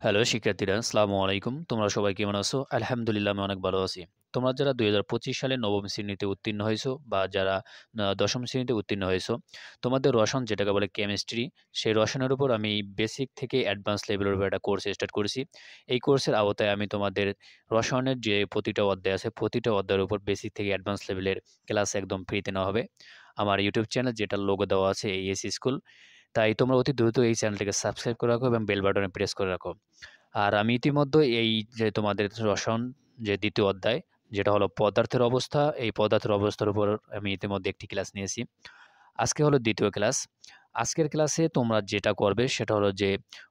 Hello শিক্ষার্থীরা, আসসালামু আলাইকুম। তোমরা সবাই কেমন আছো? আলহামদুলিল্লাহ আমি অনেক ভালো আছি। তোমরা যারা ২০২৫ সালে নবম শ্রেণীতে উত্তীর্ণ হয়েছো বা যারা দশম শ্রেণীতে উত্তীর্ণ হয়েছো, তোমাদের রসায়ন যেটাকে বলে কেমিস্ট্রি, সেই রসায়নের উপর আমি বেসিক থেকে অ্যাডভান্স লেভেলের উপর একটা কোর্স স্টার্ট করেছি। এই কোর্সের আওতায় আমি তোমাদের রসায়নের যে প্রতিটা অধ্যায় আছে, প্রতিটা অধ্যায়ের উপর বেসিক থেকে অ্যাডভান্স লেভেলের ক্লাস একদম ফ্রিতে নেওয়া হবে। আমার ইউটিউব চ্যানেল যেটার লোগো দেওয়া আছে AES স্কুল। তাই তোমরা অতি দ্রুত এই চ্যানেলটিকে সাবস্ক্রাইব করে রাখো এবং বেল বাটনে প্রেস করে রাখো। আর আমি ইতিমধ্যে এই যে তোমাদের রসায়ন যে ২য় অধ্যায় যেটা হলো পদার্থের অবস্থা, এই পদার্থের অবস্থার উপর আমি ইতিমধ্যে একটি ক্লাস নিয়েছি। আজকে হলো ২য় ক্লাস। আজকের ক্লাসে তোমরা যেটা করবে সেটা হলো যে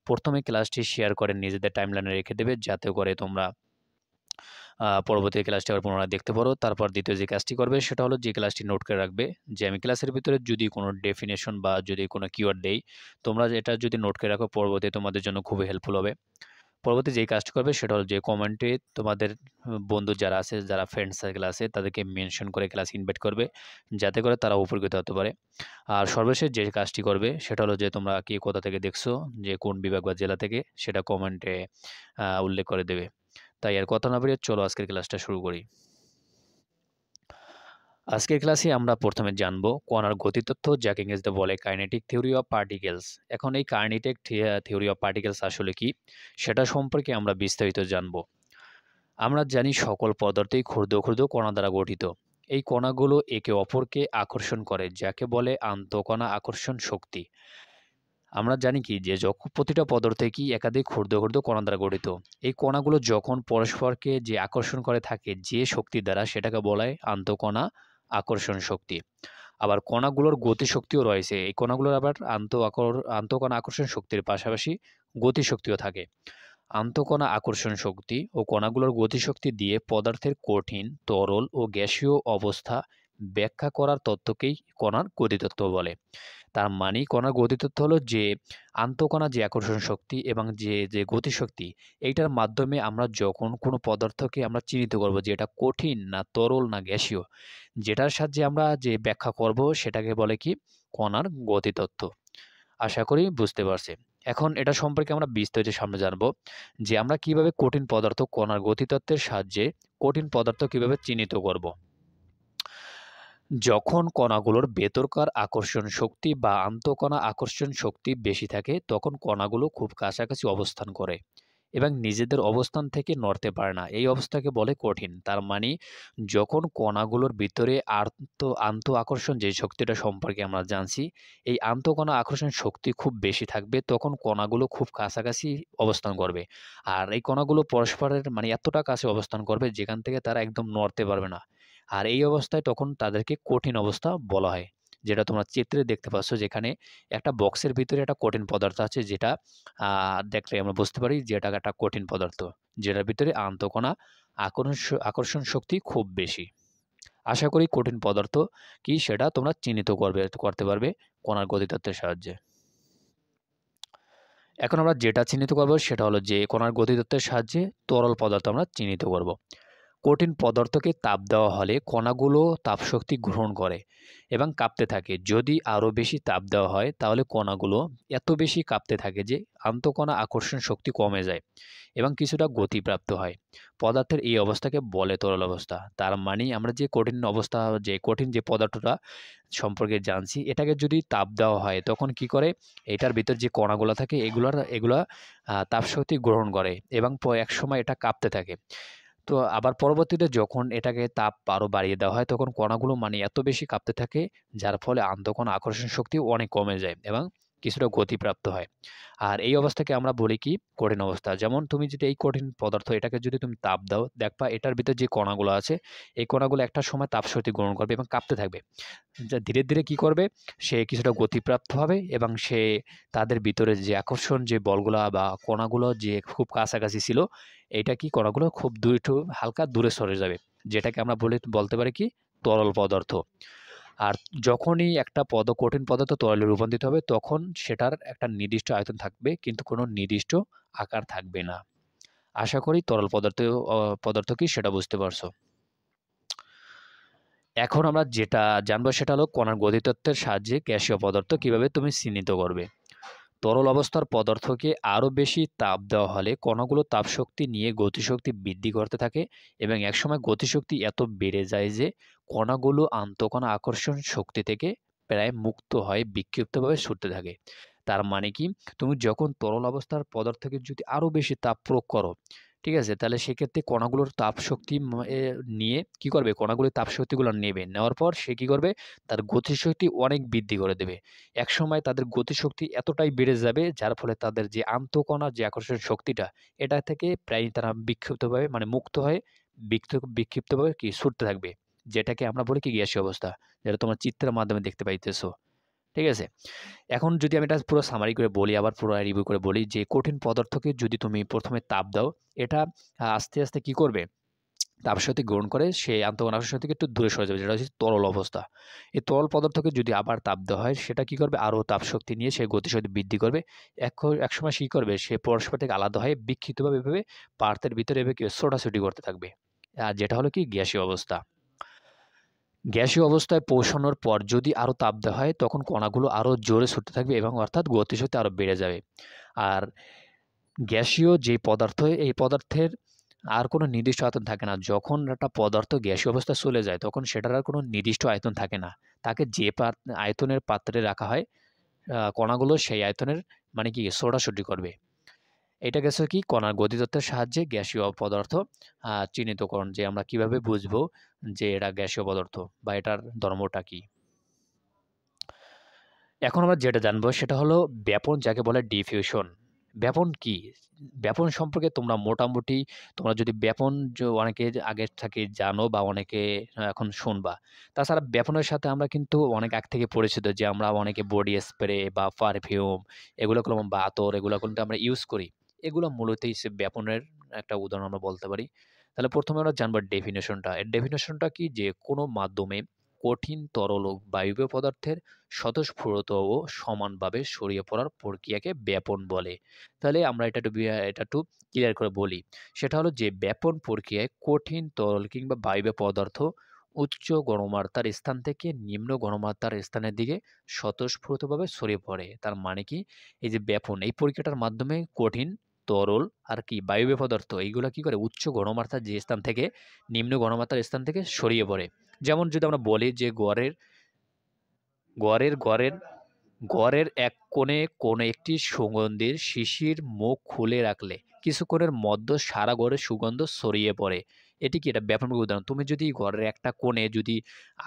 ১ম এ ক্লাসটি শেয়ার করে নিজেদের টাইমলাইনে রেখে দেবে যাতে করে তোমরা পরবর্তী ক্লাসটি আবার পুনরায় দেখতে পারো। তারপর ২য় যে কাজটি করবে সেটা হলো যে ক্লাসটি নোট করে রাখবে যে আমি ক্লাসের ভিতরে যদি কোনো ডেফিনেশন বা যদি কোনো কিওয়ার্ড দেই, তোমরা এটা যদি নোট করে রাখো পরবর্তীতে তোমাদের জন্য খুবই হেল্পফুল হবে। পরবর্তী যেই কাজটি করবে সেটা হলো যে কমেন্টে তোমাদের বন্ধু যারা আছে, যারা ফ্রেন্ড সার্কেল আছে তাদেরকে মেনশন করে ক্লাস ইনভাইট করবে যাতে করে তারা উপকৃত হতে পারে। আর সর্বশেষ যে কাজটি করবে সেটা হলো যে তোমরা কে কোথা থেকে দেখছো, যে কোন বিভাগ বা জেলা থেকে সেটা কমেন্টে উল্লেখ করে দেবে। তাই আর কথা না বাড়িয়ে চলো আজকের ক্লাসটা শুরু করি। আজকের ক্লাসে আমরা প্রথমে জানব কণার গতিতত্ত্ব, যাকে ইংরেজিতে বলে কাইনেটিক থিওরি অফ পার্টিকেলস। এখন এই কাইনেটিক থিওরি অফ পার্টিকেলস আসলে কি সেটা সম্পর্কে আমরা বিস্তারিত জানব। আমরা জানি সকল পদার্থই ক্ষুদ্র ক্ষুদ্র কণা দ্বারা গঠিত। এই কণাগুলো একে অপরকে আকর্ষণ করে যাকে বলে আন্তঃকণা আকর্ষণ শক্তি। আমরা জানি কি যে যখন প্রতিটা পদার্থ কি একাধিক ক্ষুদ্র ক্ষুদ্র কণা দ্বারা গঠিত। এই কণাগুলো যখন পরস্পরকে যে আকর্ষণ করে থাকে যে শক্তি দ্বারা সেটাকে বলা হয় আন্তঃকণা আকর্ষণ শক্তি। আবার কণাগুলোর গতিশক্তিও রয়েছে। এই কণাগুলোর আবার আন্তঃকণা আকর্ষণ শক্তির পাশাপাশি গতিশক্তিও থাকে। আন্তঃকণা আকর্ষণ শক্তি ও কণাগুলোর গতিশক্তি দিয়ে পদার্থের কঠিন, তরল ও গ্যাসীয় অবস্থা ব্যাখ্যা করার তত্ত্বকেই কণার গতিতত্ত্ব বলে। তার মানে কণার গতিতত্ত্ব হলো যে আন্তঃকণা যে আকর্ষণ শক্তি এবং যে গতিশক্তি, এইটার মাধ্যমে আমরা যখন কোনো পদার্থকে আমরা চিহ্নিত করব যে এটা কঠিন না তরল না গ্যাসীয়, যেটার সাহায্যে আমরা যে ব্যাখ্যা করব সেটাকে বলে কি কণার গতিতত্ত্ব। আশা করি বুঝতে পারছি। এখন এটা সম্পর্কে আমরা বিস্তারিত সামনে জানব যে আমরা কিভাবে কঠিন পদার্থ কণার গতিতত্ত্বের সাহায্যে কঠিন পদার্থ কিভাবে চিহ্নিত করব। যখন কণাগুলোর ভেতরকার আকর্ষণ শক্তি বা আন্তঃকণা আকর্ষণ শক্তি বেশি থাকে তখন কণাগুলো খুব কাছাকাছি অবস্থান করে এবং নিজেদের অবস্থান থেকে নড়তে পারে না। এই অবস্থাকে বলে কঠিন। তার মানে যখন কণাগুলোর ভিতরে আন্তঃ আকর্ষণ যে শক্তিটা সম্পর্কে আমরা জানছি, এই আন্তঃকণা আকর্ষণ শক্তি খুব বেশি থাকবে তখন কণাগুলো খুব কাছাকাছি অবস্থান করবে। আর এই কণাগুলো পরস্পরের মানে এতটা কাছে অবস্থান করবে যেখান থেকে তারা একদম নড়তে পারবে না। আর এই অবস্থায় তখন তাদেরকে কঠিন অবস্থা বলা হয়। যেটা তোমরা চিত্রে দেখতে পাচ্ছ, যেখানে একটা বক্সের ভিতরে একটা কঠিন পদার্থ আছে যেটা দেখলে আমরা বুঝতে পারি যে এটা একটা কঠিন পদার্থ। যেটার ভিতরে আন্তঃকণা আকর্ষণ শক্তি খুব বেশি। আশা করি কঠিন পদার্থ কি সেটা তোমরা চিহ্নিত করতে পারবে কণার গতিতত্ত্বের সাহায্যে। এখন আমরা যেটা চিহ্নিত করব সেটা হলো যে কণার গতিতত্ত্বের সাহায্যে তরল পদার্থ আমরা চিহ্নিত করব। কঠিন পদার্থকে তাপ দেওয়া হলে কণাগুলো তাপশক্তি গ্রহণ করে এবং কাঁপতে থাকে। যদি আরও বেশি তাপ দেওয়া হয় তাহলে কণাগুলো এত বেশি কাঁপতে থাকে যে আন্তঃকণা আকর্ষণ শক্তি কমে যায় এবং কিছুটা গতিপ্রাপ্ত হয়। পদার্থের এই অবস্থাকে বলে তরল অবস্থা। তার মানে আমরা যে কঠিন অবস্থা, যে কঠিন যে পদার্থটা সম্পর্কে জানছি, এটাকে যদি তাপ দেওয়া হয় তখন কি করে, এটার ভিতর যে কণাগুলো থাকে এগুলা তাপশক্তি গ্রহণ করে এবং একসময় এটা কাঁপতে থাকে। তো আবার পরবর্তীতে যখন এটাকে তাপ আরও বাড়িয়ে দেওয়া হয় তখন কণাগুলো মানে এত বেশি কাঁপতে থাকে যার ফলে আন্তঃকণা আকর্ষণ শক্তি অনেক কমে যায় এবং কিছুটা গতিপ্রাপ্ত হয়। আর এই অবস্থাকে আমরা বলি কি কঠিন অবস্থা। যেমন তুমি যদি এই কঠিন পদার্থ এটাকে যদি তুমি তাপ দাও, দেখবা এটার ভিতর যে কণাগুলো আছে এই কণাগুলো একটা সময় তাপশক্তি গ্রহণ করবে এবং কাঁপতে থাকবে। যা ধীরে ধীরে কি করবে, সে কিছুটা গতিপ্রাপ্ত হবে এবং সে তাদের ভিতরে যে আকর্ষণ যে বলগুলা বা কণাগুলো যে খুব কাছাকাছি ছিল, এইটা কি কণাগুলো খুব একটু হালকা দূরে সরে যাবে। যেটাকে আমরা বলতে পারি কি তরল পদার্থ। আর যখনই একটা কঠিন পদার্থ তরলে রূপান্তরিত হবে তখন সেটার একটা নির্দিষ্ট আয়তন থাকবে কিন্তু কোনো নির্দিষ্ট আকার থাকবে না। আশা করি তরল পদার্থ কি সেটা বুঝতে পারছো। এখন আমরা যেটা জানবো সেটা হলো কণার গতিতত্ত্বের সাহায্যে গ্যাসীয় পদার্থ কিভাবে তুমি চিহ্নিত করবে। তরল অবস্থার পদার্থকে আরও বেশি তাপ দেওয়া হলে কণাগুলো তাপশক্তি নিয়ে গতিশক্তি বৃদ্ধি করতে থাকে এবং একসময় গতিশক্তি এত বেড়ে যায় যে কণাগুলো আন্তঃকণা আকর্ষণ শক্তি থেকে প্রায় মুক্ত হয়ে বিক্ষিপ্তভাবে ছুটতে থাকে। তার মানে কি, তুমি যখন তরল অবস্থার পদার্থকে যদি আরও বেশি তাপ প্রয়োগ করো, ঠিক আছে? তাহলে সেক্ষেত্রে কণাগুলোর তাপশক্তি নিয়ে কি করবে? কণাগুলো তাপশক্তিগুলো নেবে। নেওয়ার পর সে কি করবে? তার গতিশক্তি অনেক বৃদ্ধি করে দেবে। একসময় তাদের গতিশক্তি এতটাই বেড়ে যাবে যার ফলে তাদের যে আন্তঃকণার যে আকর্ষণ শক্তিটা, এটা থেকে প্রায় তারা বিক্ষিপ্তভাবে মানে মুক্ত হয়ে বিক্ষিপ্তভাবে কি ছুটতে থাকবে। যেটাকে আমরা বলি কি গ্যাসীয় অবস্থা। যেটা তোমরা চিত্রের মাধ্যমে দেখতে পাইতেছো। ঠিক আছে? এখন যদি আমি এটা পুরো সামারি করে বলি, আবার পুরো রিভিউ করে বলি যে কঠিন পদার্থকে যদি তুমি ১ম এ তাপ দাও, এটা আস্তে, আস্তে কি করবে? তাপশক্তি গ্রহণ করে সে আন্তঃকণা আকর্ষণ থেকে একটু দূরে সরে যাবে, যেটা হচ্ছে তরল অবস্থা। এই তরল পদার্থকে যদি আবার তাপ দেওয়া হয়, সেটা কি করবে? আরও তাপশক্তি নিয়ে সে গতিশক্তি বৃদ্ধি করবে। একসময় সে কি করবে? সে পরস্পর থেকে আলাদা হয়ে বিক্ষিপ্তভাবে এভাবে পার্থের ভিতরে এভাবে কি ছোটাছুটি করতে থাকবে। আর যেটা হলো কি গ্যাসীয় অবস্থা। গ্যাসীয় অবস্থায় পৌঁছানোর পর যদি আরও তাপ দেওয়া হয়, তখন কণাগুলো আরও জোরে ছুটতে থাকবে এবং অর্থাৎ গতিশক্তি আরও বেড়ে যাবে। আর গ্যাসীয় যে পদার্থ, এই পদার্থের আর কোনো নির্দিষ্ট আয়তন থাকে না। যখন একটা পদার্থ গ্যাসীয় অবস্থায় চলে যায়, তখন সেটার আর কোনো নির্দিষ্ট আয়তন থাকে না। তাকে যে আয়তনের পাত্রে রাখা হয়, কণাগুলো সেই আয়তনের মানে কি ছোটাছুটি করবে। এটা গেছে কি কণার গতিতত্ত্বের সাহায্যে গ্যাসীয় পদার্থ চিহ্নিতকরণ, যে আমরা কিভাবে বুঝবো যে এটা গ্যাসীয় পদার্থ বা এটার ধর্মটা কি। এখন আমরা যেটা জানবো সেটা হলো ব্যাপন, যাকে বলে ডিফিউশন। ব্যাপন কি? ব্যাপন সম্পর্কে তোমরা মোটামুটি তোমরা যদি ব্যাপন অনেকে আগে থেকে জানো বা অনেকে এখন শুনবা। তাছাড়া ব্যাপনের সাথে আমরা কিন্তু অনেক আগ থেকে পরিচিত, যে আমরা অনেকে বডি স্প্রে বা পারফিউম এগুলো করলাম বা আতর এগুলো কিন্তু আমরা ইউজ করি। এগুলো মূলত হচ্ছে ব্যাপনের একটা উদাহরণ আমরা বলতে পারি। তাহলে ১ম এ আমরা জানবো ডেফিনিশনটা। এর ডেফিনিশনটা কি? যে কোনো মাধ্যমে কঠিন তরল ও বায়বীয় পদার্থের স্বতঃস্ফূর্ত ও সমানভাবে ছড়িয়ে পড়ার প্রক্রিয়াকে ব্যাপন বলে। তাহলে আমরা এটা একটু ক্লিয়ার করে বলি। সেটা হলো যে ব্যাপন প্রক্রিয়ায় কঠিন তরল কিংবা বায়বীয় পদার্থ উচ্চ গণমাত্রার স্থান থেকে নিম্ন গণমাত্রার স্থানের দিকে স্বতঃস্ফূর্তভাবে ছড়িয়ে পড়ে। তার মানে কি? এই যে ব্যাপন, এই প্রক্রিয়াটার মাধ্যমে কঠিন, তরল আর কি বায়বীয় পদার্থ এইগুলা কি করে? উচ্চ গণমাত্রার যে স্থান থেকে নিম্ন গণমাত্রার স্থান থেকে ছড়িয়ে পড়ে। যেমন যদি আমরা বলি যে গড়ের গড়ের গড়ের এক কোণে কোনো একটি সুগন্ধির শিশির মুখ খুলে রাখলে কিছুক্ষণের মধ্যে সারা ঘরে সুগন্ধ ছড়িয়ে পড়ে। এটি কি? এটা ব্যাপক উদাহরণ। তুমি যদি ঘরের একটা কোণে যদি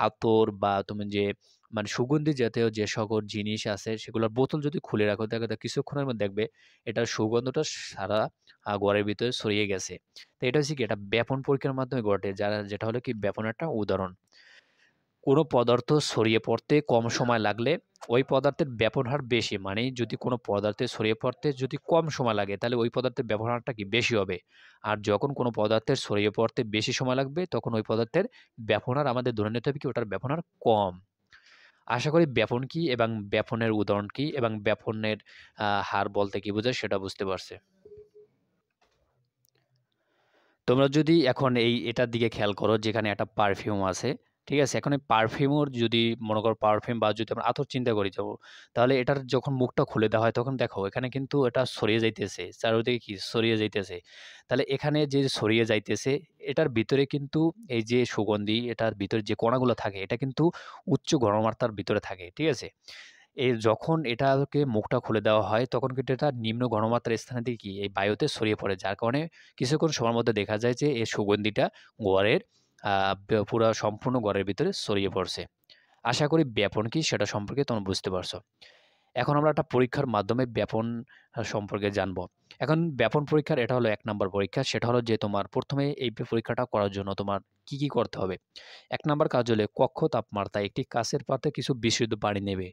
আতর বা তুমি যে মানে সুগন্ধি জাতীয় যে সকল জিনিস আছে সেগুলোর বোতল যদি খুলে রাখো, দেখো তো কিছুক্ষণের মধ্যে দেখবে এটার সুগন্ধটা সারা ঘরের ভিতরে ছড়িয়ে গেছে। তো এটা হচ্ছে কি? এটা ব্যাপন পরীক্ষার মাধ্যমে ঘটে, যেটা হলো কি ব্যাপনের একটা উদাহরণ। কোনো পদার্থ ছড়িয়ে পড়তে কম সময় লাগলে ওই পদার্থের ব্যাপন হার বেশি। মানে যদি কোনো পদার্থে ছড়িয়ে পড়তে যদি কম সময় লাগে তাহলে ওই পদার্থের ব্যাপন হারটা কি? বেশি হবে। আর যখন কোনো পদার্থের ছড়িয়ে পড়তে বেশি সময় লাগবে তখন ওই পদার্থের ব্যাপন হার আমাদের ধরে নিতে হবে কি ওটার ব্যাপন হার কম। আশা করি ব্যাপন কি এবং ব্যাপনের উদাহরণ কি এবং ব্যাপনের হার বলতে কি বোঝায় সেটা বুঝতে পারছে। তোমরা যদি এখন এটার দিকে খেয়াল করো, যেখানে একটা পারফিউম আছে, ঠিক আছে? এখন এই পারফিউমের যদি মনে করো পারফিউম বা যদি আমরা আতর চিন্তা করি যাবো, তাহলে এটার যখন মুখটা খুলে দেওয়া হয় তখন দেখো এখানে কিন্তু এটা ছড়িয়ে যাইতেছে। চারদিকে কি ছড়িয়ে যাইতেছে। তাহলে এখানে যে ছড়িয়ে যাইতেছে এটার ভিতরে কিন্তু এই যে সুগন্ধি এটার ভিতরে যে কণাগুলো থাকে এটা কিন্তু উচ্চ ঘনমাত্রার ভিতরে থাকে। ঠিক আছে? যখন এটাকে মুখটা খুলে দেওয়া হয়, তখন কিন্তু এটা নিম্ন ঘনমাত্রার স্থানের দিকে কি এই বায়ুতে ছড়িয়ে পড়ে। যার কারণে কিছুক্ষণ সময়ের মধ্যে দেখা যায় যে এর সুগন্ধিটা ঘরের আ পুরা সম্পূর্ণ ঘরের ভিতরে ছড়িয়ে পড়ছে। আশা করি ব্যাপন কি সেটা সম্পর্কে তোমরা বুঝতে পারছো। এখন আমরা একটা পরীক্ষার মাধ্যমে ব্যাপন সম্পর্কে জানবো। এখন ব্যাপন পরীক্ষার এটা হলো ১ নাম্বার পরীক্ষা। সেটা হলো যে তোমার ১ম এ এই পরীক্ষাটা করার জন্য তোমার কি করতে হবে? ১ নাম্বার কাজ হলো কক্ষ তাপমাত্রায় একটি কাঁচের পাত্রে কিছু বিশুদ্ধ পানি নেবে।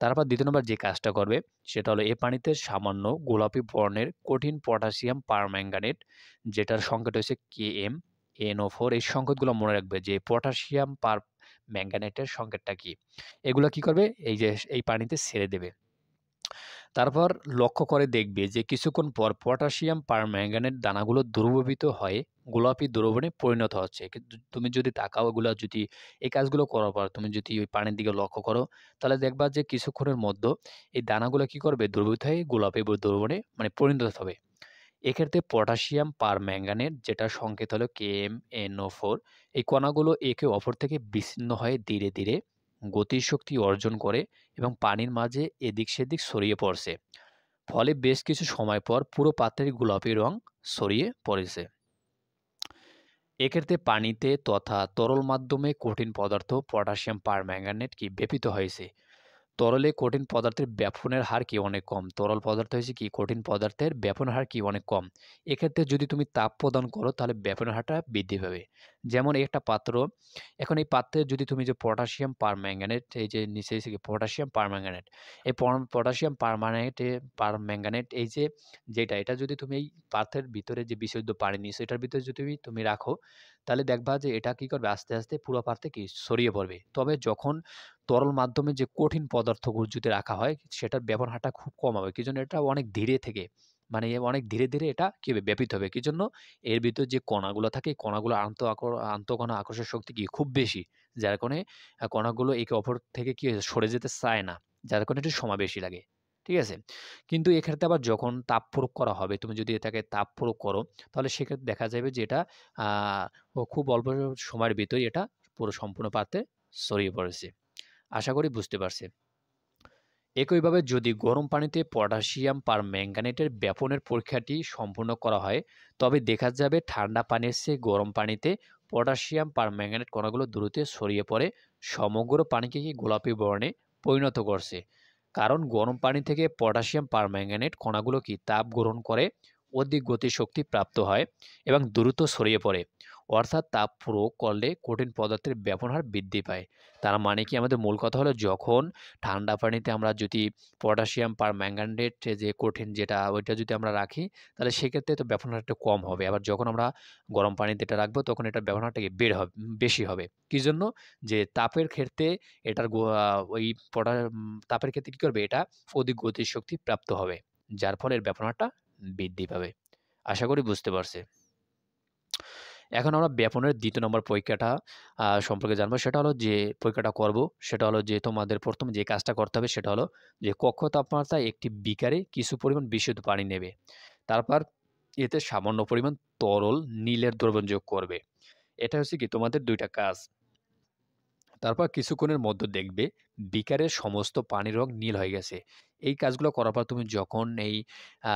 তারপর ২য় নাম্বার যে কাজটা করবে সেটা হলো এই পানিতে সামান্য গোলাপি বর্ণের কঠিন পটাশিয়াম পারম্যাঙ্গানেট, যেটার সংকেত হচ্ছে KmNO4, এই সংকেতগুলো মনে রাখবে যে পটাশিয়াম ম্যাঙ্গানেটের সংকেতটা কি। এগুলা কি করবে? এই পানিতে ছেড়ে দেবে। তারপর লক্ষ্য করে দেখবে যে কিছুক্ষণ পর পটাশিয়াম পারম্যাঙ্গানেট দানাগুলো দ্রবীভূত হয়ে গোলাপি দ্রবণে পরিণত হচ্ছে। কিন্তু তুমি যদি তাকাও এগুলা যদি এই কাজগুলো করার পর তুমি যদি ওই পানির দিকে লক্ষ্য করো, তাহলে দেখবা যে কিছুক্ষণের মধ্যে এই দানাগুলো কি করবে? দ্রবীভূত হয়ে গোলাপি দ্রবণে মানে পরিণত হবে। এক্ষেত্রে পটাশিয়াম পারম্যাঙ্গানেট যেটার সংকেত হলো KMnO4 এই কণাগুলো একে অপর থেকে বিচ্ছিন্ন হয়ে ধীরে ধীরে গতিশক্তি অর্জন করে এবং পানির মাঝে এদিক সেদিক ছড়িয়ে পড়ছে। ফলে বেশ কিছু সময় পর পুরো পাত্রের গোলাপি রং ছড়িয়ে পড়েছে। এক্ষেত্রে পানিতে তথা তরল মাধ্যমে কঠিন পদার্থ পটাশিয়াম পারম্যাঙ্গানেট কি ব্যাপিত হয়েছে। তরলে কঠিন পদার্থের ব্যাপনের হার কি অনেক কম। তরল পদার্থ হয়েছে কি কঠিন পদার্থের ব্যাপনের হার কি অনেক কম। এক্ষেত্রে যদি তুমি তাপ প্রদান করো তাহলে ব্যাপনের হারটা বৃদ্ধি পাবে। যেমন একটা পাত্র, এখন এই পাত্রে যদি তুমি যে পটাশিয়াম পারম্যাঙ্গানেট এই যে নিচে এসে কি পটাশিয়াম পারম্যাঙ্গানেট এই পটাশিয়াম পারম্যাঙ্গানেট এই যে এটা যদি তুমি এই পাত্রের ভিতরে যে বিশুদ্ধ পানি নিছো এটার ভিতরে যদি তুমি রাখো তাহলে দেখবা যে এটা কি করবে আস্তে আস্তে পুরো পাত্রে কি ছড়িয়ে পড়বে। তবে যখন তরল মাধ্যমে যে কঠিন পদার্থগুলো যদি রাখা হয় সেটার ব্যবহার হারটা খুব কম হবে। কি জন্য? এটা অনেক ধীরে থেকে মানে অনেক ধীরে ধীরে এটা কি হবে ব্যাপিত হবে। কি জন্য? এর ভিতর যে কণাগুলো থাকে এই কণাগুলো আন্তঃকণা আকর্ষণ শক্তি কি খুব বেশি। যার কারণে কণাগুলো একে অপর থেকে কি হয়েছে সরে যেতে চায় না। যার কারণে একটু সময় বেশি লাগে। ঠিক আছে? কিন্তু এক্ষেত্রে আবার যখন তাপ প্রয়োগ করা হবে, তুমি যদি এটাকে তাপ প্রয়োগ করো তাহলে সেক্ষেত্রে দেখা যাবে যে এটা আ খুব অল্প সময়ের ভিতরেই এটা পুরো সম্পূর্ণ পাত্রে ছড়িয়ে পড়েছে। আশা করি বুঝতে পারছেন। একইভাবে যদি গরম পানিতে পটাশিয়াম পারম্যাঙ্গানেটের ব্যাপনের পরীক্ষাটি সম্পূর্ণ করা হয়, তবে দেখা যাবে ঠান্ডা পানির চেয়ে গরম পানিতে পটাশিয়াম পারম্যাঙ্গানেট কণাগুলো দ্রুত ছড়িয়ে পড়ে সমগ্র পানিকে কি গোলাপি বর্ণে পরিণত করছে। কারণ গরম পানি থেকে পটাশিয়াম পারম্যাঙ্গানেট কণাগুলো কি তাপ গ্রহণ করে অধিক গতিশক্তি প্রাপ্ত হয় এবং দ্রুত ছড়িয়ে পড়ে। অর্থাৎ তাপ প্রয়োগ করলে কঠিন পদার্থের ব্যাপন হার বৃদ্ধি পায়। তার মানে কি আমাদের মূল কথা হলো যখন ঠান্ডা পানিতে আমরা যদি পটাশিয়াম পারম্যাঙ্গানেট যে কঠিন যেটা ওইটা যদি আমরা রাখি তাহলে সেক্ষেত্রে তো ব্যবহার হারটা কম হবে। আবার যখন আমরা গরম পানিতে এটা রাখবো তখন এটার ব্যবহার হারটা কি বেশি হবে। কি জন্য? যে তাপের ক্ষেত্রে এটার ওই তাপের ক্ষেত্রে কি করবে? এটা অধিক গতিশক্তি প্রাপ্ত হবে। যার ফলে এর ব্যবহার হারটা বৃদ্ধি পাবে। আশা করি বুঝতে পারছে। এখন আমরা ব্যাপনের ২য় নম্বর পরীক্ষাটা সম্পর্কে জানবো। সেটা হলো যে পরীক্ষাটা করব, সেটা হলো যে তোমাদের ১ম যে কাজটা করতে হবে সেটা হলো যে কক্ষ তাপমাত্রায় একটি বিকারে কিছু পরিমাণ বিশুদ্ধ পানি নেবে। তারপর এতে সামান্য পরিমাণ তরল নীলের দ্রবণ যোগ করবে। এটা হচ্ছে কি তোমাদের ২ টা কাজ। তারপর কিছুক্ষণের মধ্যে দেখবে বিকারের সমস্ত পানির রং নীল হয়ে গেছে। এই কাজগুলো করার পর তুমি যখন এই আ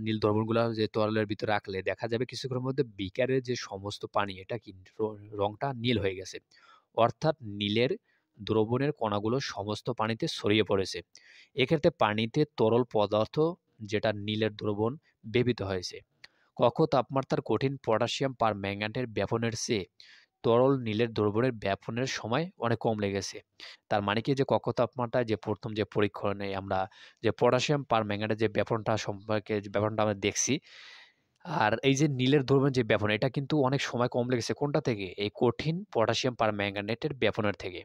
নীল দ্রবণগুলা যে তরলের ভিতরে রাখলে দেখা যাবে কিছুক্ষণের মধ্যে বিকারের যে সমস্ত পানি এটা কি রংটা নীল হয়ে গেছে। অর্থাৎ নীলের দ্রবণের কণাগুলো সমস্ত পানিতে ছড়িয়ে পড়েছে। এক্ষেত্রে পানিতে তরল পদার্থ যেটা নীলের দ্রবণ ব্যবহৃত হয়েছে। কক্ষ তাপমাত্রার কঠিন পটাশিয়াম পারম্যাঙ্গানেটের ব্যাপনের চেয়ে তরল নীলের দ্রবণের ব্যাপনের সময় অনেক কম লেগেছে। তার মানে কি যে কক্ষ তাপমাত্রায় যে ১ম যে পরীক্ষণে আমরা যে পটাশিয়াম পারম্যাঙ্গানেটের যে ব্যাপনটা সম্পর্কে যে ব্যাপনটা আমরা দেখছি। আর এই যে নীলের দ্রবণের যে ব্যাপন এটা কিন্তু অনেক সময় কম লেগেছে কোনটা থেকে? এই কঠিন পটাশিয়াম পারম্যাঙ্গানেটের ব্যাপনের থেকে।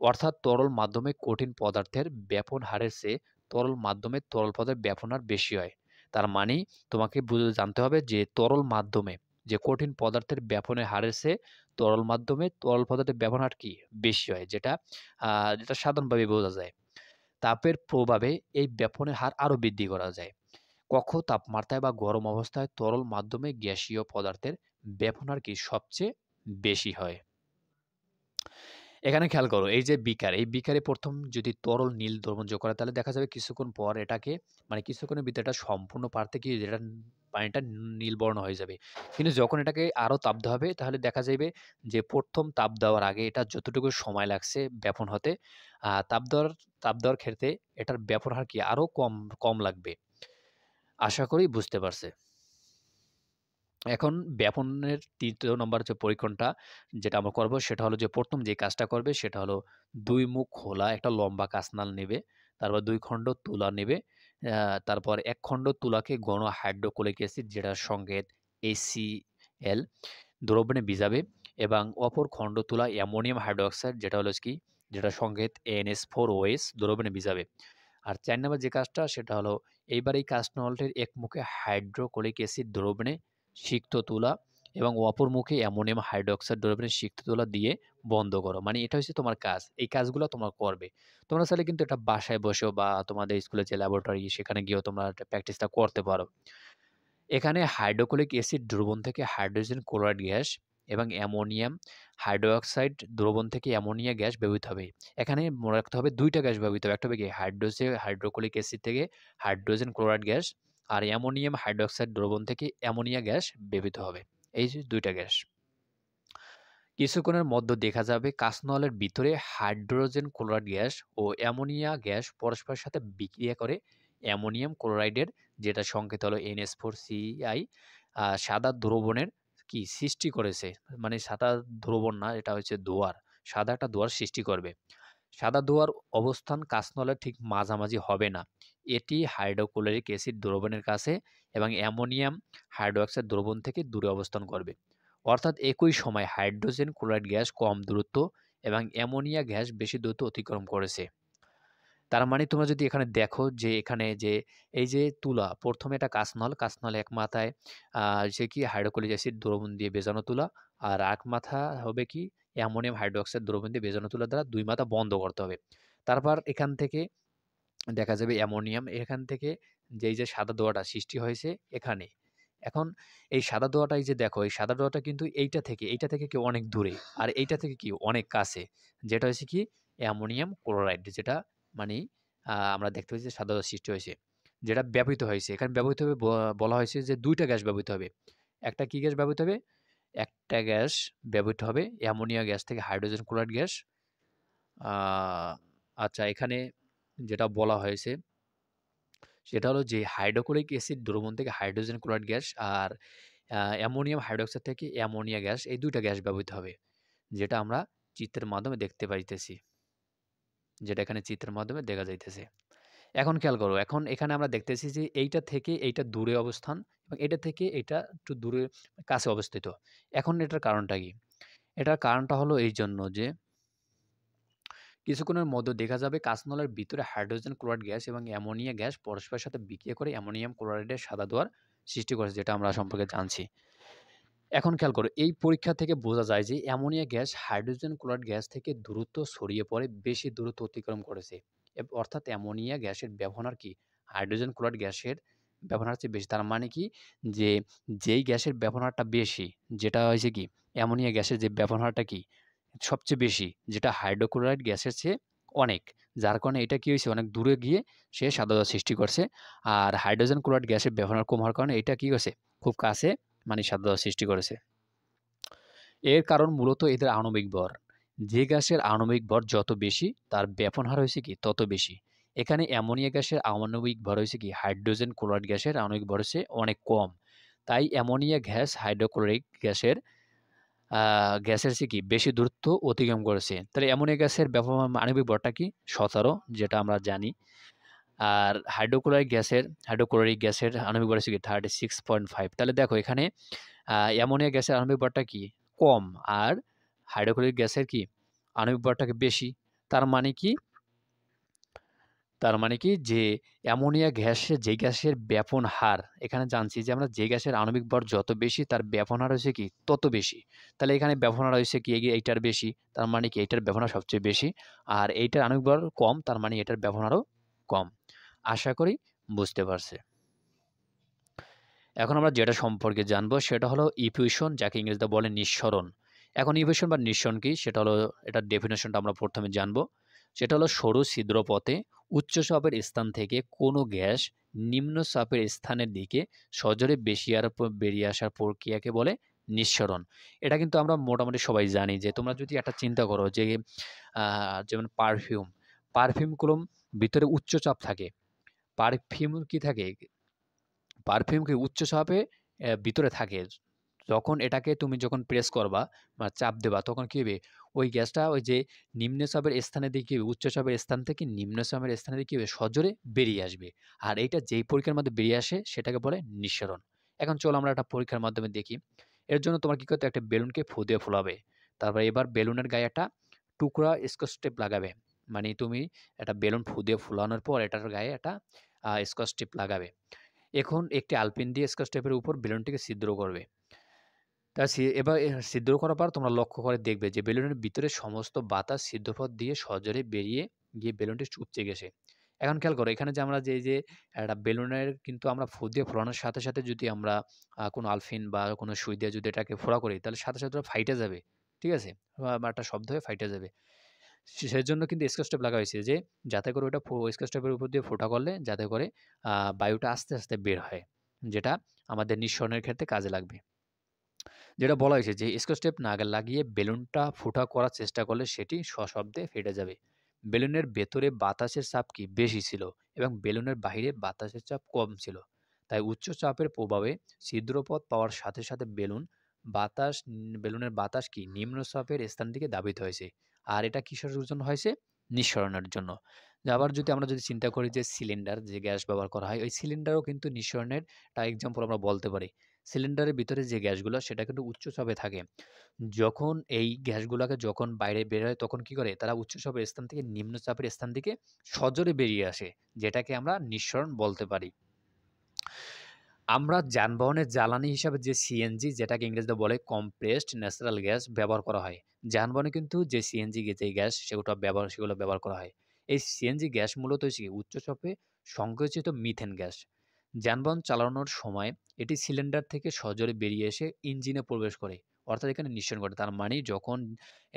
অর্থাৎ তরল মাধ্যমে কঠিন পদার্থের ব্যাপন হারের চেয়ে তরল মাধ্যমে তরল পদার্থের ব্যাপন হার বেশি হয়। তার মানেই তোমাকে জানতে হবে যে তরল মাধ্যমে যে কঠিন পদার্থের ব্যাপনের হারের চেয়ে তরল মাধ্যমে তরল পদার্থের ব্যাপন হার কি বেশি হয় যেটা সাধারণভাবে বোঝা যায়। তাপের প্রভাবে এই ব্যাপনের হার আরো বৃদ্ধি করা যায়। কক্ষ তাপমাত্রায় বা গরম অবস্থায় তরল মাধ্যমে গ্যাসীয় পদার্থের ব্যাপন হার কি সবচেয়ে বেশি হয়। এখানে খেয়াল করো এই যে বিকার, এই বিকারে ১ম যদি তরল নীল দ্রবণ যোগ করে তাহলে দেখা যাবে কিছুক্ষণ পর এটাকে মানে কিছুক্ষণের ভিতরে এটা সম্পূর্ণ পারতে কি যেটা পানিটা নীল বর্ণ হয়ে যাবে। কিন্তু যখন এটাকে আরো তাপ দেওয়া হবে তাহলে দেখা যাবে যে ১ম তাপ দেওয়ার আগে এটা যতটুকু সময় লাগছে ব্যাপন হতে আ তাপ দেওয়ার তাপ দেওয়ার ক্ষেত্রে এটার ব্যাপন হার কি আরো কম লাগবে। আশা করি বুঝতে পারছে। এখন ব্যাপনের ৩য় নম্বর যে পরীক্ষণটা যেটা আমরা করব সেটা হলো যে ১ম যে কাজটা করবে সেটা হলো ২ মুখ খোলা একটা লম্বা কাঁচনাল নেবে। তারপর ২ খণ্ড তুলা নেবে। আ তারপর ১ খণ্ড তুলাকে ঘন হাইড্রোক্লোরিক অ্যাসিড যেটার সংকেত HCl দ্রবণে ভিজাবে এবং অপর খণ্ড তুলা অ্যামোনিয়াম হাইড্রোক্সাইড যেটা হলো কি যেটার সংকেত NH4OH দ্রবণে ভিজাবে। আর ৪ নাম্বার যে কাজটা সেটা হলো এইবার এই কাঁচনলটির এক মুখে হাইড্রোক্লোরিক অ্যাসিড দ্রবণে সিক্ত তুলা এবং অপর মুখে অ্যামোনিয়াম হাইড্রোক্সাইড দ্রবণের সিক্ত তুলা দিয়ে বন্ধ করো। মানে এটা হচ্ছে তোমার কাজ। এই কাজগুলো তোমরা করবে। তোমরা চাইলে কিন্তু এটা বাসায় বসেও বা তোমাদের স্কুলে যে ল্যাবরেটরি সেখানে গিয়েও তোমরা এটা প্র্যাকটিসটা করতে পারো। এখানে হাইড্রোক্লোরিক অ্যাসিড দ্রবণ থেকে হাইড্রোজেন ক্লোরাইড গ্যাস এবং অ্যামোনিয়াম হাইড্রোক্সাইড দ্রবণ থেকে অ্যামোনিয়া গ্যাস ব্যবহৃত হবে। এখানে মনে রাখতে হবে ২ টা গ্যাস ব্যবহৃত হবে। একটা হবে কি হাইড্রোক্লোরিক অ্যাসিড থেকে হাইড্রোজেন ক্লোরাইড গ্যাস আর অ্যামোনিয়াম হাইড্রোক্সাইড দ্রবণ থেকে অ্যামোনিয়া গ্যাস ব্যবহৃত হবে। এই যে ২ টা গ্যাস। কিছুক্ষণের মধ্যে দেখা যাবে কাঁচনলের ভিতরে হাইড্রোজেন ক্লোরাইড গ্যাস ও অ্যামোনিয়া গ্যাস পরস্পরের সাথে বিক্রিয়া করে অ্যামোনিয়াম ক্লোরাইডের যেটা সংকেত হলো NH4CI সাদা দ্রবণের কি সৃষ্টি করেছে। মানে সাদা দ্রবণ না, এটা হচ্ছে দোআঁর। সাদা একটা দোআঁর সৃষ্টি করবে। সাদা দোআঁর অবস্থান কাঁচনলের ঠিক মাঝামাঝি হবে না। এটি হাইড্রোক্লোরিক অ্যাসিড দ্রবণের কাছে এবং অ্যামোনিয়াম হাইড্রোক্সাইড দ্রবণ থেকে দূরে অবস্থান করবে। অর্থাৎ একই সময় হাইড্রোজেন ক্লোরাইড গ্যাস কম দূরত্ব এবং অ্যামোনিয়া গ্যাস বেশি দূরত্ব অতিক্রম করেছে। তার মানে তোমরা যদি এখানে দেখো যে এখানে যে এই যে তুলা, ১ম এ এটা কাঁচনল, কাঁচনল এক মাথায় হচ্ছে কি হাইড্রোক্লোরিক অ্যাসিড দ্রবণ দিয়ে ভেজানো তুলা, আর আরেক মাথা হবে কি অ্যামোনিয়াম হাইড্রোক্সাইড দ্রবণ দিয়ে ভেজানো তুলা দ্বারা ২ মাথা বন্ধ করতে হবে। তারপর এখান থেকে দেখা যাবে অ্যামোনিয়াম এখান থেকে যেই যে সাদা দোঁয়াটা সৃষ্টি হয়েছে এখানে। এখন এই সাদা দোঁয়াটা এই যে দেখো, এই সাদা দোঁয়াটা কিন্তু এইটা থেকে কি অনেক দূরে। আর এইটা থেকে কি অনেক কাছে। যেটা হচ্ছে কি অ্যামোনিয়াম ক্লোরাইড যেটা মানে আমরা দেখতে পাচ্ছি যে সাদা দোঁয়া সৃষ্টি হয়েছে। যেটা ব্যবহৃত হয়েছে। এখানে ব্যবহৃত হবে বলা হয়েছে যে ২ টা গ্যাস ব্যবহৃত হবে। একটা কি গ্যাস ব্যবহৃত হবে? একটা গ্যাস ব্যবহৃত হবে অ্যামোনিয়া গ্যাস থেকে হাইড্রোজেন ক্লোরাইড গ্যাস। আ আচ্ছা এখানে যেটা বলা হয়েছে সেটা হলো যে হাইড্রোক্লোরিক অ্যাসিড দ্রবণ থেকে হাইড্রোজেন ক্লোরাইড গ্যাস আর অ্যামোনিয়াম হাইড্রোক্সাইড থেকে অ্যামোনিয়া গ্যাস এই ২ টা গ্যাস ব্যবহৃত হবে। যেটা আমরা চিত্রের মাধ্যমে দেখতে পাইতেছি। যেটা এখানে চিত্রের মাধ্যমে দেখা যাইতেছে। এখন খেয়াল করো, এখন এখানে আমরা দেখতেছি যে এইটা থেকে এইটা দূরে অবস্থান এবং এটা থেকে এটা একটু দূরে কাছে অবস্থিত। এখন এটার কারণটা কি? এটার কারণটা হলো এইজন্য যে কিছুক্ষণের মধ্যে দেখা যাবে কাঁচনলের ভিতরে হাইড্রোজেন ক্লোরাইড গ্যাস এবং অ্যামোনিয়া গ্যাস পরস্পরের সাথে বিক্রিয়া করে অ্যামোনিয়াম ক্লোরাইডের সাদা দোঁয়ার সৃষ্টি করেছে, যেটা আমরা সম্পর্কে জানছি। এখন খেয়াল করো, এই পরীক্ষা থেকে বোঝা যায় যে ammonia gas hydrogen chloride gas থেকে দূরত্ব ছড়িয়ে পড়ে বেশি দূরত্ব অতিক্রম করেছে। অর্থাৎ অ্যামোনিয়া গ্যাসের ব্যবহার কি হাইড্রোজেন ক্লোরাইড গ্যাসের ব্যবহার চেয়ে বেশি। তার মানে কি যে যেই গ্যাসের ব্যবহারটা বেশি, যেটা হয়েছে কি অ্যামোনিয়া গ্যাসের যে ব্যবহারটা কি সবচেয়ে বেশি, যেটা হাইড্রোক্লোরাইড গ্যাসের চেয়ে অনেক। যার কারণে এটা কি হয়েছে অনেক দূরে গিয়ে সে সাদা দোঁয়া সৃষ্টি করছে। আর হাইড্রোজেন ক্লোরাইড গ্যাসের ব্যবহার কম হওয়ার কারণে এটা কি করছে খুব কাছে মানে সাদা দোঁয়া সৃষ্টি করেছে। এর কারণ মূলত এদের আণবিক ভর। যে গ্যাসের আণবিক ভর যত বেশি তার ব্যবহার হয়েছে কি তত বেশি। এখানে অ্যামোনিয়া গ্যাসের আণবিক ভর হয়েছে কি হাইড্রোজেন ক্লোরাইড গ্যাসের আণবিক ভর হচ্ছে অনেক কম। তাই অ্যামোনিয়া গ্যাস হাইড্রোক্লোরিক গ্যাসের চেয়ে কি বেশি দূরত্ব অতিক্রম করেছে। তাহলে অ্যামোনিয়া গ্যাসের আণবিক ভরটা কি ১৭, যেটা আমরা জানি। আর হাইড্রোক্লোরিক গ্যাসের আণবিক ভর হচ্ছে কি 36.5। তাহলে দেখো এখানে অ্যামোনিয়া গ্যাসের আণবিক ভরটা কি কম আর হাইড্রোক্লোরিক গ্যাসের কি আণবিক ভরটা কি বেশি। তার মানে কি তার মানে কি যে অ্যামোনিয়া গ্যাসের যে গ্যাসের ব্যাপন হার এখানে জানছি যে আমরা যে গ্যাসের আণবিক ভর যত বেশি তার ব্যাপন হার হচ্ছে কি তত বেশি। তাহলে এখানে ব্যাপন হার হচ্ছে কি এইটার বেশি, তার মানে কি এইটার ব্যাপন হার সবচেয়ে বেশি। আর এইটার আণবিক ভর কম, তার মানে এটার ব্যাপন হারও কম। আশা করি বুঝতে পারছে। এখন আমরা যেটা সম্পর্কে জানবো সেটা হলো ইফিউশন, যাকে ইংরেজিতে বলে নিঃসরণ। এখন ইফিউশন বা নিঃসরণ কি সেটা হলো এটার ডেফিনেশনটা আমরা প্রথমে জানবো। সেটা হলো সরু ছিদ্র পথে উচ্চ চাপের স্থান থেকে কোনো গ্যাস নিম্ন চাপের স্থানের দিকে সজোরে বেরিয়ে আসার প্রক্রিয়াকে বলে নিঃসরণ। এটা কিন্তু আমরা মোটামুটি সবাই জানি যে তোমরা যদি একটা চিন্তা করো যে যেমন পারফিউমগুলো ভিতরে উচ্চ চাপ থাকে। পারফিউম কি থাকে পারফিউম কি উচ্চ চাপে ভিতরে থাকে। যখন এটাকে তুমি যখন প্রেস করবা বা চাপ দেবা তখন কি হবে? ওই গ্যাসটা ওই যে নিম্নচাপের স্থানে দিয়ে কি হবে? উচ্চচাপের স্থান থেকে নিম্নচাপের স্থানে দিয়ে কি হবে? সজোরে বেরিয়ে আসবে। আর এইটা যেই পরীক্ষার মাধ্যমে বেরিয়ে আসে সেটাকে বলে নিঃসরণ। এখন চলো আমরা একটা পরীক্ষার মাধ্যমে দেখি। এর জন্য তোমার কি করতে হবে? একটা বেলুনকে ফু দিয়ে ফোলাবে। তারপরে এবার বেলুনের গায়ে একটা টুকরা স্কচ টেপ লাগাবে। মানে তুমি একটা বেলুন ফু দিয়ে ফুলানোর পর এটার গায়ে একটা স্কচ টেপ লাগাবে। এখন একটি আলপিন দিয়ে স্কচ টেপের উপর বেলুনটিকে ছিদ্র করবে। এবার ছিদ্র করার পর তোমরা লক্ষ্য করে দেখবে যে বেলুনের ভিতরে সমস্ত বাতাস ছিদ্রপথ দিয়ে সজোরে বেরিয়ে গিয়ে বেলুনটি চুপচে গেছে। এখন খেয়াল করো এখানে যে আমরা যে এই যে একটা বেলুনের কিন্তু আমরা ফু দিয়ে ফোলানোর সাথে, সাথে যদি আমরা কোনো আলফিন বা কোনো সুই দিয়ে যদি এটাকে ফোড়া করি তাহলে সাথে, সাথে ওটা ফাইটে যাবে। ঠিক আছে? বা একটা শব্দ হয়ে ফাইটে যাবে। সেজন্য কিন্তু স্কচ টেপ লাগা হয়েছে যে যাতে করে ওটা স্কচ টেপের উপর দিয়ে ফোঁটা করলে যাতে করে বায়ুটা আস্তে, আস্তে বের হয়। যেটা আমাদের নিঃসরণের ক্ষেত্রে কাজে লাগবে। যেটা বলা হয়েছে যে স্কচ টেপ না লাগিয়ে বেলুনটা ফুটা করার চেষ্টা করলে সেটি সশব্দে ফেটে যাবে। বেলুনের ভেতরে বাতাসের চাপ কি বেশি ছিল এবং বেলুনের বাইরে বাতাসের চাপ কম ছিল। তাই উচ্চ চাপের প্রভাবে ছিদ্রপথ পাওয়ার সাথে সাথে বেলুনের বাতাস কি নিম্ন চাপের স্থান দিকে ধাবিত হয়েছে। আর এটা কিসের জন্য হয়েছে? নিঃসরণের জন্য। আবার যদি আমরা চিন্তা করি যে সিলিন্ডার যে গ্যাস ব্যবহার করা হয় ওই সিলিন্ডারও কিন্তু নিঃসরণের একটা এক্সাম্পল আমরা বলতে পারি। সিলিন্ডারের ভিতরে যে গ্যাসগুলো সেটা কিন্তু উচ্চ চাপে থাকে। যখন এই গ্যাসগুলাকে যখন বাইরে বের হয় তখন কি করে? তারা উচ্চ চাপের স্থান থেকে নিম্ন চাপের স্থান দিকে সজোরে বেরিয়ে আসে। যেটাকে আমরা নিঃসরণ বলতে পারি। আমরা যানবাহনের জ্বালানি হিসাবে যে সিএনজি যেটাকে ইংরেজিতে বলে কম্প্রেসড ন্যাচারাল গ্যাস ব্যবহার করা হয়। যানবাহনে কিন্তু যে সিএনজি যেই গ্যাস সেগুলো ব্যবহার করা হয়। এই সিএনজি গ্যাস মূলত হচ্ছে কি উচ্চ চাপে সংকোচিত মিথেন গ্যাস। যানবাহন চালানোর সময় এটি সিলিন্ডার থেকে সজোরে বেরিয়ে এসে ইঞ্জিনে প্রবেশ করে। অর্থাৎ এখানে নিঃসরণ করে। তার মানে যখন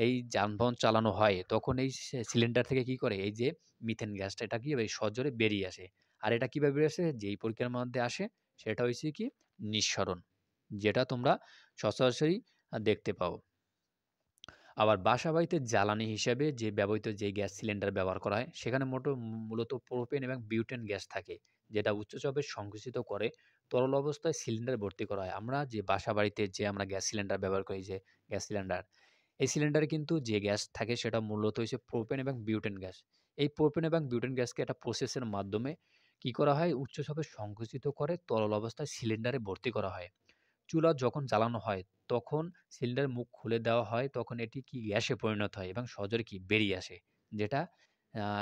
এই যানবাহন চালানো হয় তখন এই সিলিন্ডার থেকে কি করে? এই যে মিথেন গ্যাসটা এটা কি হবে? সজোরে বেরিয়ে আসে। আর এটা কিভাবে বেরিয়ে আসে? যেই প্রক্রিয়ার মধ্যে আসে সেটা হইছে কি নিঃসরণ। যেটা তোমরা সচরাচরই দেখতে পাও। আবার বাসাবাড়িতে জ্বালানি হিসেবে যে ব্যবহৃত যে গ্যাস সিলিন্ডার ব্যবহার করা হয়, সেখানে মূলত প্রোপেন এবং বিউটেন গ্যাস থাকে, যেটা উচ্চ চাপে সংকুচিত করে তরল অবস্থায় সিলিন্ডারে ভর্তি করা হয়। আমরা যে বাসাবাড়িতে যে আমরা গ্যাস সিলিন্ডার ব্যবহার করি যে গ্যাস সিলিন্ডার, এই সিলিন্ডারে কিন্তু যে গ্যাস থাকে সেটা মূলত হচ্ছে প্রোপেন এবং বিউটেন গ্যাস। এই প্রোপেন এবং বিউটেন গ্যাসকে একটা প্রসেসের মাধ্যমে কি করা হয়? উচ্চ চাপে সংকুচিত করে তরল অবস্থায় সিলিন্ডারে ভর্তি করা হয়। চুলা যখন জ্বালানো হয় তখন সিলিন্ডারের মুখ খুলে দেওয়া হয়, তখন এটি কি গ্যাসে পরিণত হয় এবং সহজরে কি বেরিয়ে আসে। যেটা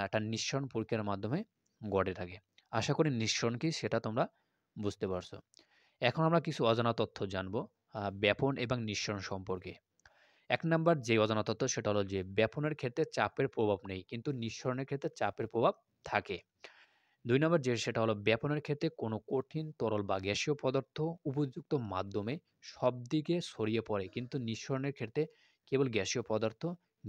একটা নিঃসরণ প্রক্রিয়ার মাধ্যমে ঘটে থাকে। আশা করি নিঃসরণ কি সেটা তোমরা বুঝতে পারছো। এখন আমরা কিছু অজানা তথ্য জানবো ব্যাপন এবং নিঃসরণ সম্পর্কে। ১ নাম্বার যে অজানা তথ্য সেটা হলো যে ব্যাপনের ক্ষেত্রে চাপের প্রভাব নেই, কিন্তু নিঃসরণের ক্ষেত্রে চাপের প্রভাব থাকে। ২ নম্বর সেটা হলো ব্যাপনের ক্ষেত্রে কোনো কঠিন তরল বা গ্যাসীয় পদার্থ উপযুক্ত মাধ্যমে সব দিকে ছড়িয়ে পড়ে, কিন্তু নিঃসরণের ক্ষেত্রে কেবল গ্যাসীয় পদার্থ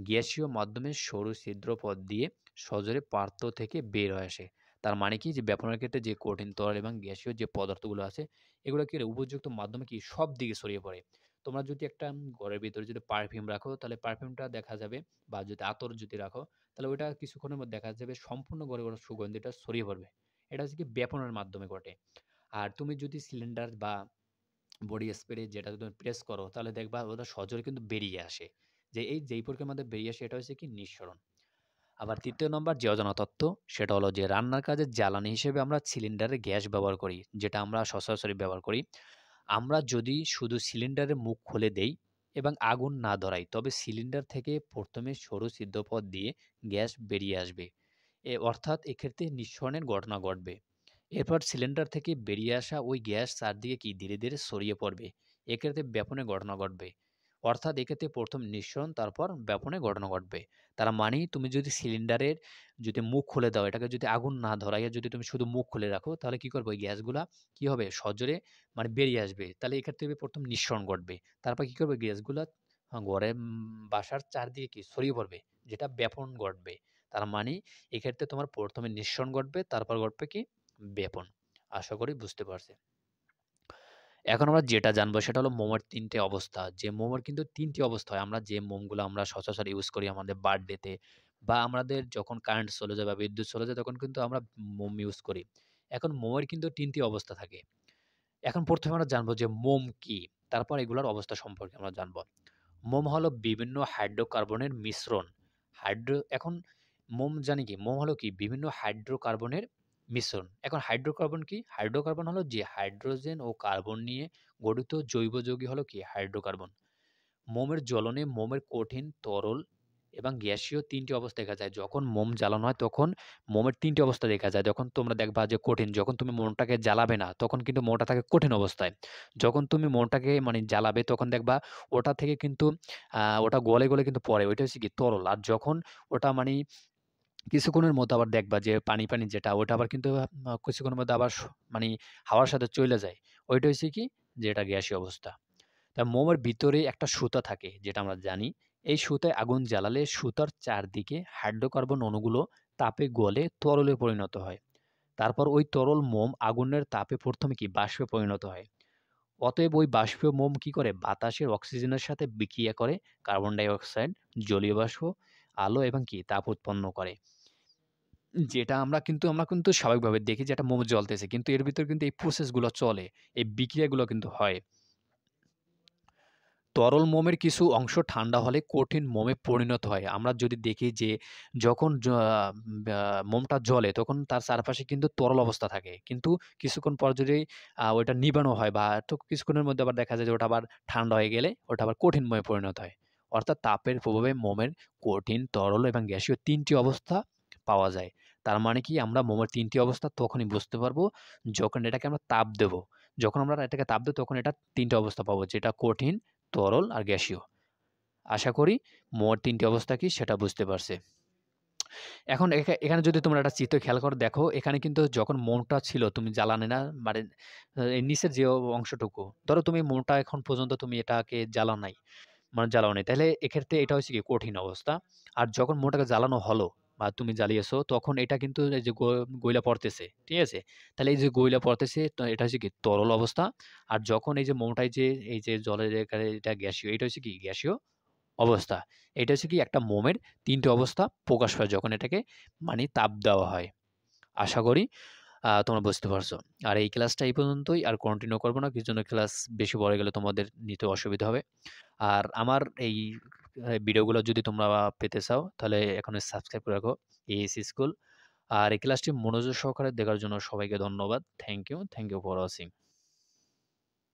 গ্যাসীয় মাধ্যমে সরু ছিদ্র পথ দিয়ে সজোরে পাত্র থেকে বের হয়ে আসে। তার মানে কি যে ব্যাপনের ক্ষেত্রে যে কঠিন তরল এবং গ্যাসীয় যে পদার্থগুলো আছে এগুলো কি উপযুক্ত মাধ্যমে কি সব দিকে ছড়িয়ে পড়ে। তোমরা যদি একটা ঘরের ভিতরে যদি পারফিউম রাখো তাহলে পারফিউমটা দেখা যাবে, বা যদি আতর যদি রাখো তাহলে ওইটা কিছুক্ষণের মধ্যে দেখা যাবে সম্পূর্ণ ঘরে ওর সুগন্ধিটা ছড়িয়ে পড়বে। এটা হচ্ছে কি ব্যাপনের মাধ্যমে ঘটে। আর তুমি যদি সিলিন্ডার বা বডি স্প্রে যেটা তুমি প্রেস করো তাহলে দেখবা ওটা সজোরে কিন্তু বেরিয়ে আসে। যেই প্রক্রিয়ার মধ্যে বেরিয়ে আসে এটা হচ্ছে কি নিঃসরণ। আবার ৩য় নম্বর যে অজানা তথ্য সেটা হলো যে রান্নার কাজে জ্বালানি হিসেবে আমরা সিলিন্ডারে গ্যাস ব্যবহার করি, যেটা আমরা সচরাচর ব্যবহার করি। আমরা যদি শুধু সিলিন্ডারের মুখ খুলে দেই এবং আগুন না ধরাই তবে সিলিন্ডার থেকে প্রথমে সরু ছিদ্রপথ দিয়ে গ্যাস বেরিয়ে আসবে। অর্থাৎ এক্ষেত্রে নিঃসরণের ঘটনা ঘটবে। এরপর সিলিন্ডার থেকে বেরিয়ে আসা ওই গ্যাস চারদিকে কি ধীরে ধীরে ছড়িয়ে পড়বে। এক্ষেত্রে ব্যাপনের ঘটনা ঘটবে। অর্থাৎ এক্ষেত্রে প্রথম নিঃসরণ তারপর ব্যাপনের ঘটনা ঘটবে। তার মানে তুমি যদি সিলিন্ডারের যদি মুখ খুলে দাও, এটাকে যদি আগুন না ধরাইয়া যদি তুমি শুধু মুখ খুলে রাখো তাহলে কি করবে? ওই গ্যাসগুলা কি হবে? সজোরে মানে বেরিয়ে আসবে। তাহলে এক্ষেত্রে প্রথম নিঃসরণ ঘটবে। তারপর কি করবে? গ্যাসগুলা ঘরের বাসার চারদিকে কি ছড়িয়ে পড়বে। যেটা ব্যাপন ঘটবে। তার মানে এক্ষেত্রে তোমার প্রথমে নিঃসরণ ঘটবে, তারপর ঘটবে কি? ব্যাপন। আশা করি বুঝতে পারছি। এখন আমরা যেটা জানবো সেটা হলো মোমের ৩ টে অবস্থা। যে মোমের কিন্তু ৩ টি অবস্থা হয়। আমরা যে মোমগুলো আমরা সচরাচর ইউজ করি আমাদের বার্থডেতে বা আমাদের যখন কারেন্ট চলে যায় বা বিদ্যুৎ চলে যায় তখন কিন্তু আমরা মোম ইউজ করি। এখন মোমের কিন্তু ৩ টি অবস্থা থাকে। এখন ১ম এ আমরা জানবো যে মোম কি? তারপর এগুলোর অবস্থা সম্পর্কে আমরা জানবো। মোম হলো বিভিন্ন হাইড্রোকার্বনের মিশ্রণ। এখন মোম জানি কি? মোম হলো কি? বিভিন্ন হাইড্রোকার্বনের মিশ্রণ। এখন হাইড্রোকার্বন কি? হাইড্রোকার্বন হলো যে হাইড্রোজেন ও কার্বন নিয়ে গঠিত জৈব যৌগই হলো কি? হাইড্রোকার্বন। মোমের জ্বলনে মোমের কঠিন তরল এবং গ্যাসীয় ৩ টি অবস্থা দেখা যায়। যখন মোম জ্বালানো হয় তখন মোমের ৩ টি অবস্থা দেখা যায়। যখন তোমরা দেখবা যে কঠিন, যখন তুমি মোমটাকে জ্বালাবে না তখন কিন্তু মোমটা থাকে কঠিন অবস্থায়। যখন তুমি মোমটাকে মানে জ্বালাবে তখন দেখবা ওটা থেকে কিন্তু ওটা গলে, গলে কিন্তু পড়ে। ওইটা হচ্ছে কি তরল। আর যখন ওটা মানি কিছুক্ষণের মধ্যে আবার দেখবা যে পানি, পানি যেটা ওটা আবার কিন্তু কিছুক্ষণের মধ্যে আবার মানি হাওয়ার সাথে চইলা যায়। ওইটা হইছে কি যে এটা গ্যাসীয় অবস্থা। তা মোমের ভিতরে একটা সুতা থাকে যেটা আমরা জানি। এই সুতায় আগুন জ্বালালে সুতার চারদিকে হাইড্রোকার্বন অণুগুলো তাপে গলে তরলে পরিণত হয়। তারপর ওই তরল মোম আগুনের তাপে ১ম এ কি বাষ্পে পরিণত হয়। অতএব ওই বাষ্পীয় মোম কি করে বাতাসের অক্সিজেনের সাথে বিক্রিয়া করে কার্বন ডাই অক্সাইড, জলীয় বাষ্প, আলো এবং কি তাপ উৎপন্ন করে। যেটা আমরা কিন্তু স্বাভাবিকভাবে দেখি যে একটা মোম জ্বলতেছে। কিন্তু এর ভিতরে কিন্তু এই প্রসেস গুলো চলে। এই বিক্রিয়াগুলো কিন্তু হয়। তরল মোমের কিছু অংশ ঠান্ডা হলে কঠিন মোমে পরিণত হয়। আমরা যদি দেখি যে যখন ব্যা মোমটা জ্বলে তখন তার চারপাশে কিন্তু তরল অবস্থা থাকে। কিন্তু কিছুক্ষণ পর যদি ওইটা নিবানো হয় বা তো কিছুক্ষণের মধ্যে আবার দেখা যায় যে ওটা আবার ঠান্ডা হয়ে গেলে ওটা আবার কঠিন মোমে পরিণত হয়। অর্থাৎ তাপের প্রভাবে মোমের কঠিন, তরল এবং গ্যাসীয় ৩ টি অবস্থা পাওয়া যায়। তার মানে কি আমরা মোমের ৩ টি অবস্থা তখনই বুঝতে পারবো যখন এটাকে আমরা তাপ দেব। যখন আমরা এটাকে তাপ দেব তখন এটা ৩ টা অবস্থা পাবো যেটা কঠিন, তরল আর গ্যাসীয়। আশা করি মোট ৩ টি অবস্থা কি সেটা বুঝতে পারছে। এখন এখানে যদি তোমরা একটা চিত্র খেয়াল করে দেখো, এখানে কিন্তু যখন মোমটা ছিল তুমি জ্বালানে না মানে এর নিচের যে অংশটুকু, ধরো তুমি মোমটা এখন পর্যন্ত তুমি এটাকে জ্বালাও নাই। মানে জ্বালাও নাই। তাইলে এক্ষেত্রে এটা হচ্ছে কি কঠিন অবস্থা। আর যখন মোমটাকে জ্বালানো হলো বা তুমি জ্বালিয়েছো তখন এটা কিন্তু এই যে গইলা পড়তেছে। ঠিক আছে? তাহলে এই যে গইলা পড়তেছে তো এটা হচ্ছে কি তরল অবস্থা। আর যখন এই যে মোমটায় যে এই যে জলের এখানে এটা গ্যাসীয়, এটা হচ্ছে কি গ্যাসীয় অবস্থা। এটা হচ্ছে কি একটা মোমের ৩ টে অবস্থা প্রকাশ পায় যখন এটাকে মানে তাপ দেওয়া হয়। আশা করি তোমরা বুঝতে পারছো। আর এই ক্লাসটা এই পর্যন্তই। আর কন্টিনিউ করব না। কিছু জন্য ক্লাস বেশি বড় হয়ে গেলে তোমাদের নিতে অসুবিধা হবে। আর আমার এই ভিডিওগুলো যদি তোমরা পেতে চাও তাহলে এখনই সাবস্ক্রাইব করে রাখো এএসি স্কুল। আর এই ক্লাসটি মনোযোগ সহকারে দেখার জন্য সবাইকে ধন্যবাদ। Thank you. Thank you for watching.